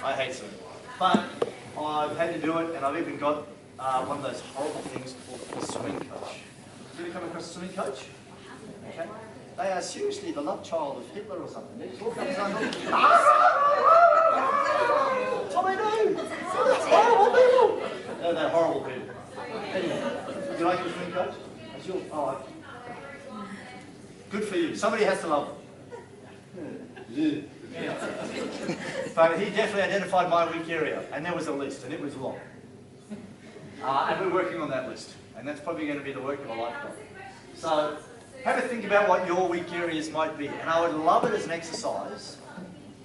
I hate swimming. But I've had to do it, and I've even got one of those horrible things called a swimming coach. Have you ever come across a swimming coach? Okay. They are seriously the love child of Hitler or something. They talk up and that's what they do. They're horrible people. They're horrible people. Anyway, do you like your swimming coach? That's your, oh, good for you. Somebody has to love them. But he definitely identified my weak area, and there was a list, and it was long. And we're working on that list, and that's probably going to be the work of a lifetime. So have a think about what your weak areas might be, and I would love it as an exercise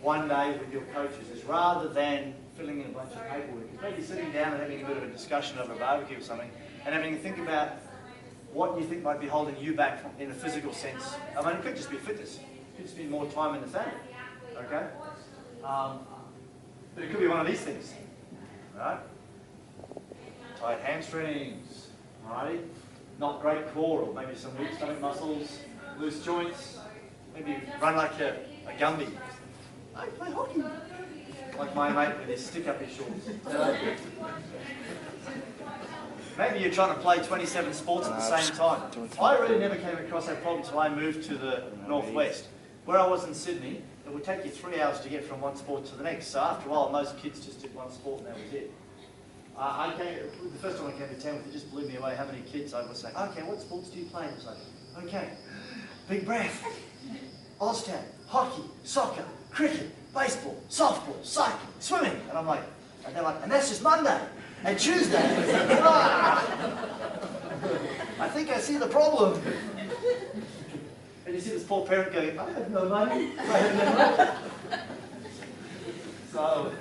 one day with your coaches, is rather than filling in a bunch of paperwork, maybe sitting down and having a bit of a discussion over a barbecue or something, and having to think about what you think might be holding you back from, in a physical sense. I mean, it could just be fitness. It could just be more time in the family. Okay? But it could be one of these things. Right? Tight hamstrings. Right? Not great core, or maybe some weak stomach muscles, loose joints. Maybe run like a Gumby. I play hockey. Like my mate with his stick up his shorts. Maybe you're trying to play 27 sports at the same time. I really never came across that problem until I moved to the northwest. Where I was in Sydney, it would take you 3 hours to get from one sport to the next. So after a while, most kids just did one sport and that was it. The first time I came to town, it just blew me away how many kids I was saying, okay, what sports do you play? It was like, okay, big breath, Oztag, hockey, soccer, cricket, baseball, softball, cycling, swimming. And I'm like, and they're like, and that's just Monday and Tuesday. I think I see the problem. And you see this poor parent going, I have no money, I have no money.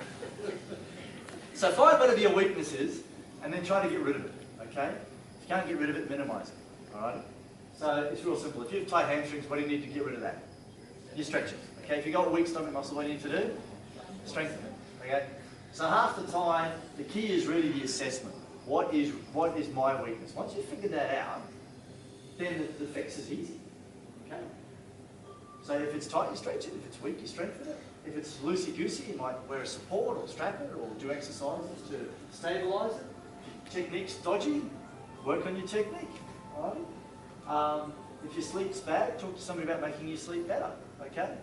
So find what your weakness is, and then try to get rid of it, okay? If you can't get rid of it, minimize it, all right? So it's real simple. If you have tight hamstrings, what do you need to get rid of that? You stretch it, okay? If you've got a weak stomach muscle, what do you need to do? Strengthen it, okay? So half the time, the key is really the assessment. What is my weakness? Once you figure that out, then the fix is easy, okay? So if it's tight, you stretch it. If it's weak, you strengthen it. If it's loosey-goosey, you might wear a support or strap it or do exercises to stabilise it. If your technique's dodgy, work on your technique, all right? If your sleep's bad, talk to somebody about making your sleep better, okay?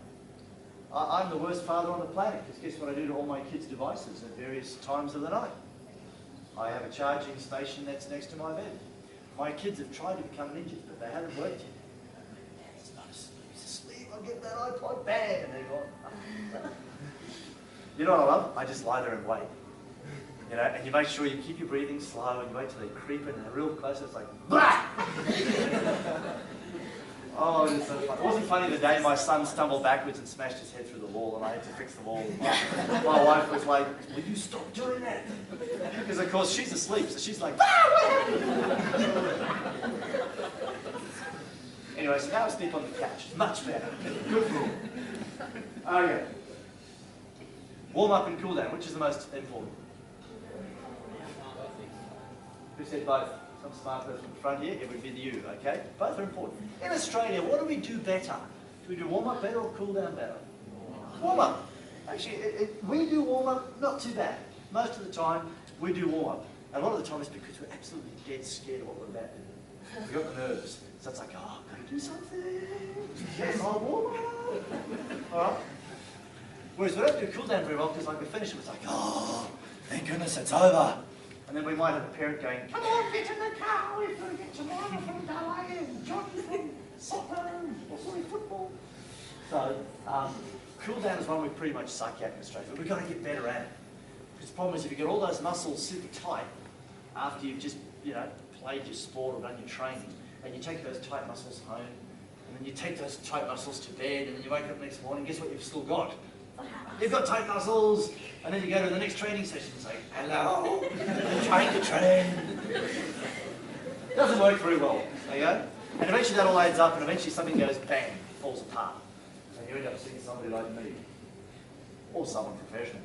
I'm the worst father on the planet, because guess what I do to all my kids' devices at various times of the night? I have a charging station that's next to my bed. My kids have tried to become ninjas, but they haven't worked yet. He's asleep, I'll get that iPod, bang, and they're gone. You know what I love? I just lie there and wait. You know, and you make sure you keep your breathing slow, and you wait till they creep in, and they're real close, it's like, blah! Oh, it's so fun. It wasn't funny the day my son stumbled backwards and smashed his head through the wall, and I had to fix the wall. My wife was like, will you stop doing that? Because of course she's asleep, so she's like, ah, what happened? Anyway, so now I sleep on the couch. It's much better. Good for me. Okay. Warm up and cool down. Which is the most important? Who said both? Some smart person in front here, it would be you, okay? Both are important. In Australia, what do we do better? Do we do warm up better or cool down better? Warm up. Actually, we do warm up not too bad. Most of the time, we do warm up. And a lot of the time it's because we're absolutely dead scared of what we're about to do. We've got the nerves. So it's like, oh, I've got to do something. Yes, I'll warm up. All right? Whereas we don't do cool down very well because like we finish it, it's like, oh, thank goodness it's over. And then we might have a parent going, come on, get in the car, we've got to get Jemima from ballet and Johnny from soccer, or sorry, football. So, cool down is one we pretty much suck at in Australia, but we've got to get better at it. Because the problem is if you've got all those muscles super tight, after you've just, you know, played your sport or done your training, and you take those tight muscles home, and then you take those tight muscles to bed, and then you wake up next morning, guess what you've still got? You've got tight muscles, and then you go to the next training session and say, hello, I'm trying to train. It doesn't work very well, okay? And eventually that all adds up, and eventually something goes bang, falls apart. And you end up seeing somebody like me, or someone professional.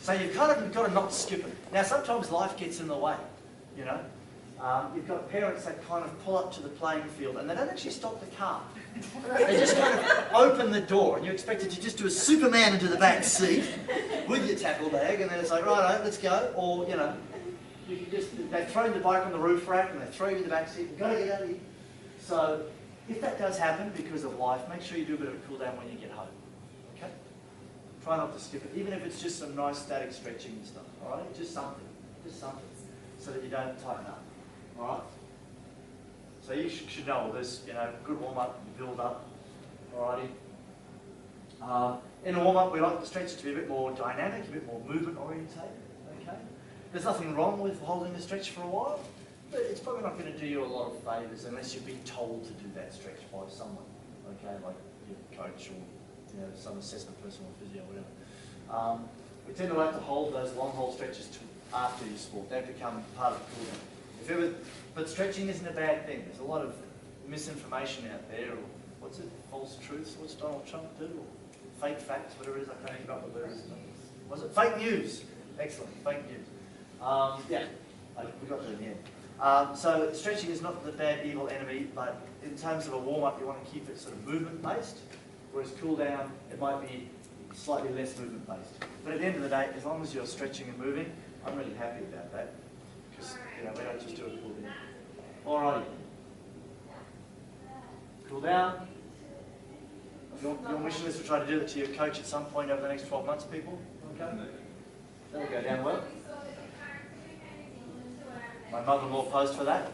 So you've kind of got to not skip it. Now sometimes life gets in the way, you know? You've got parents that kind of pull up to the playing field and they don't actually stop the car. They just kind of open the door and you're expected to just do a Superman into the back seat with your tackle bag and then it's like, righto, let's go. Or, you know, you can just, they throw the bike on the roof rack and they throw you in the back seat. You've got to get out of here. So if that does happen because of life, make sure you do a bit of a cool down when you get home. Okay? Try not to skip it, even if it's just some nice static stretching and stuff. All right? Just something, so that you don't tighten up. All right? So you should know all this, you know, good warm-up, build up, alrighty. In a warm-up, we like the stretch to be a bit more dynamic, a bit more movement-orientated, okay? There's nothing wrong with holding the stretch for a while, but it's probably not going to do you a lot of favours unless you've been told to do that stretch by someone, okay, like your coach or, you know, some assessment person or physio or whatever. We tend to like to hold those long-hold stretches to after your sport. They become part of the cool-down. But stretching isn't a bad thing. There's a lot of misinformation out there, or what's it, false truths, what's Donald Trump do, or fake facts, whatever it is, I can't think about what it is. Was it fake news? Excellent, fake news. Yeah, we got that in the end. So stretching is not the bad evil enemy, but in terms of a warm-up, you want to keep it sort of movement-based, whereas cool-down, it might be slightly less movement-based. But at the end of the day, as long as you're stretching and moving, I'm really happy about that. Because, you know, we don't just do a cool down. Alrighty. Cool down. Your mission is to try to do that to your coach at some point over the next 12 months, people. Okay? That'll go down well. My mother-in-law posed for that.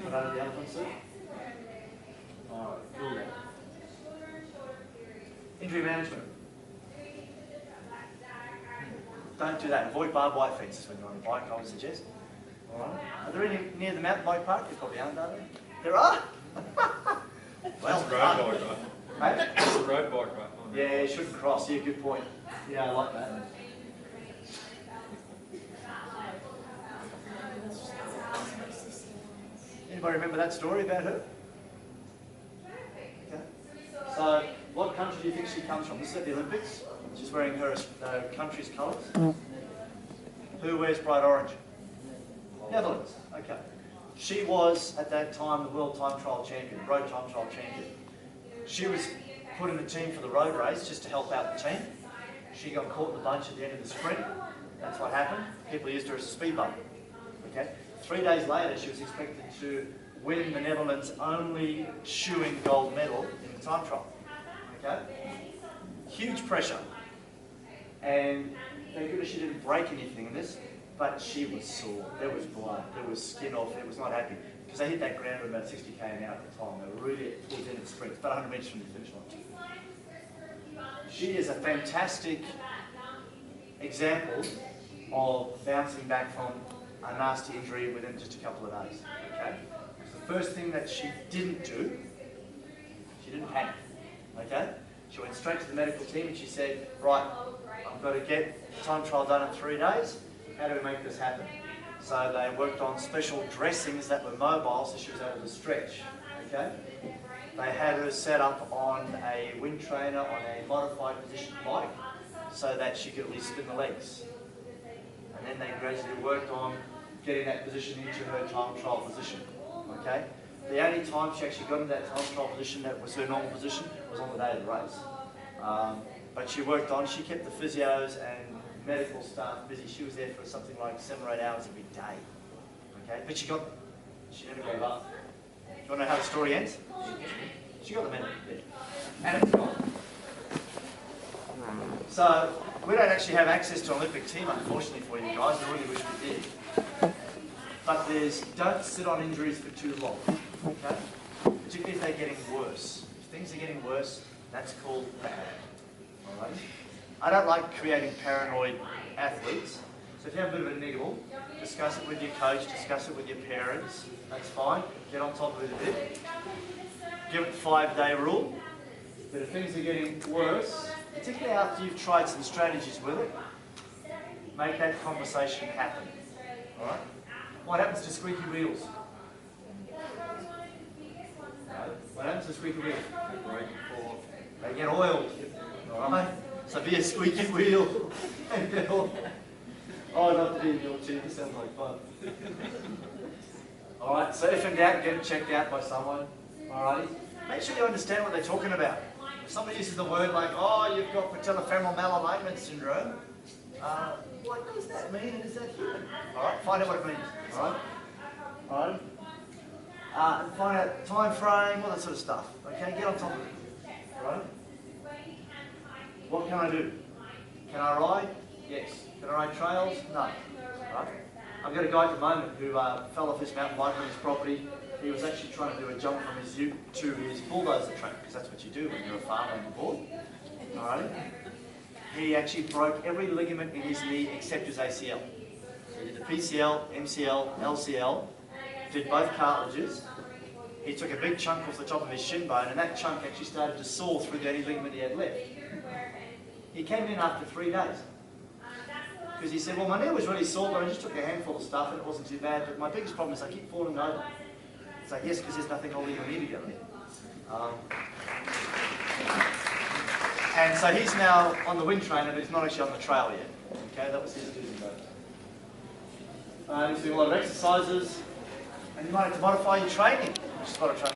Put out the elephant suit. Alright, cool down. Injury management. Don't do that. Avoid barbed wire fences when you're on a bike, I would suggest. All right. Are there any near the mountain bike park? There probably aren't, are there? There are? Well, that's a road bike, right? Hey? That's a road bike, right? Yeah, you shouldn't cross. Yeah, good point. Yeah, I like that. Anybody remember that story about her? Okay. So, what country do you think she comes from? This is at the Olympics. She's wearing her country's colours. Who wears bright orange? Netherlands. Okay. She was, at that time, the world time trial champion, road time trial champion. She was put in the team for the road race just to help out the team. She got caught in the bunch at the end of the sprint. That's what happened. People used her as a speed bump. Okay. 3 days later, she was expected to win the Netherlands' only shoeing gold medal in the time trial. Okay. Huge pressure. And thank goodness she didn't break anything in this, but she was sore. There was blood, there was skin off, it was not happy. Because they hit that ground at about 60 km an hour at the time. They were really towards the end of the sprint. It's about 100 metres from the finish line. She is a fantastic example of bouncing back from a nasty injury within just a couple of days. Okay? The first thing that she didn't do, she didn't panic. Okay? She went straight to the medical team and she said, right, I've got to get the time trial done in 3 days. How do we make this happen? So they worked on special dressings that were mobile so she was able to stretch. Okay? They had her set up on a wind trainer on a modified position bike so that she could at least spin the legs. And then they gradually worked on getting that position into her time trial position. Okay? The only time she actually got into that time trial position that was her normal position was on the day of the race. But she worked on, she kept the physios and medical staff busy. She was there for something like 7 or 8 hours every day. Okay? But she got them. She never gave up. Do you want to know how the story ends? She got the medal. Yeah. And it's gone. So, we don't actually have access to an Olympic team, unfortunately for you guys. I really wish we did. But don't sit on injuries for too long. Okay? Particularly if they're getting worse. If things are getting worse, that's called bad. Alright? I don't like creating paranoid athletes. So if you have a bit of a niggle, discuss it with your coach, discuss it with your parents. That's fine. Get on top of it a bit. Give it the 5-day rule. But if things are getting worse, particularly after you've tried some strategies with it, make that conversation happen. Alright? What happens to squeaky wheels? What happens to squeaky wheels? They get oiled. Alright? So be a squeaky wheel. Oh, I'd love to be in your team. This sounds like fun. Alright, so if in doubt, get it checked out by someone. Alrighty. Make sure you understand what they're talking about. If somebody uses the word like, oh, you've got patellofemoral malalignment syndrome, what does that mean and is that human? Alright, find out what it means. Alright? Alright? And find out time frame, all that sort of stuff. Okay, get on top of it. Alright? What can I do? Can I ride? Yes. Can I ride trails? No. Right? I've got a guy at the moment who fell off his mountain bike on his property. He was actually trying to do a jump from his ute to his bulldozer track, because that's what you do when you're a farmer on the board. Alright? He actually broke every ligament in his knee except his ACL. So he did the PCL, MCL, LCL, did both cartilages. He took a big chunk off the top of his shin bone, and that chunk actually started to saw through the only ligament he had left. He came in after 3 days. Because he said, well, my knee was really sore, but I just took a handful of stuff and it wasn't too bad, but my biggest problem is I keep falling over. It's like, yes, because there's nothing holding your knee together. And so he's now on the wind trainer, but he's not actually on the trail yet. Okay, that was his do's and don'ts. He's doing a lot of exercises, and you might have to modify your training. Which is what I try.